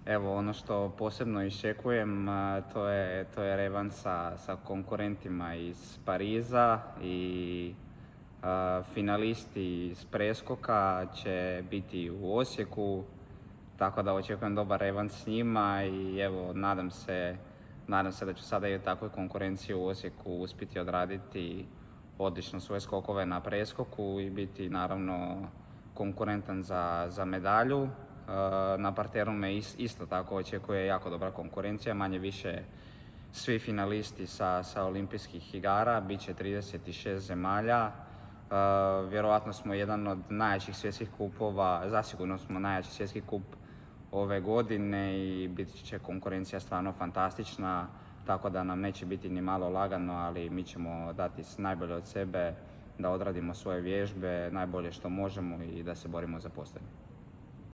Evo, ono što posebno iščekujem, to je revanš sa konkurentima iz Pariza i finalisti iz preskoka će biti u Osijeku, tako da očekujem dobar revanš s njima i evo, nadam se da ću sada i u takvoj konkurenciji u Osijeku uspjeti odraditi odlično svoje skokove na preskoku i biti naravno konkurentan za medalju. Na parteru me isto tako očekuje jako dobra konkurencija, manje više svi finalisti sa olimpijskih igara, bit će 36 zemalja. Vjerojatno smo jedan od najjačih svjetskih kupova, zasigurno smo najjači svjetski kup ove godine i bit će konkurencija stvarno fantastična, tako da nam neće biti ni malo lagano, ali mi ćemo dati najbolje od sebe da odradimo svoje vježbe, najbolje što možemo i da se borimo za posljednje.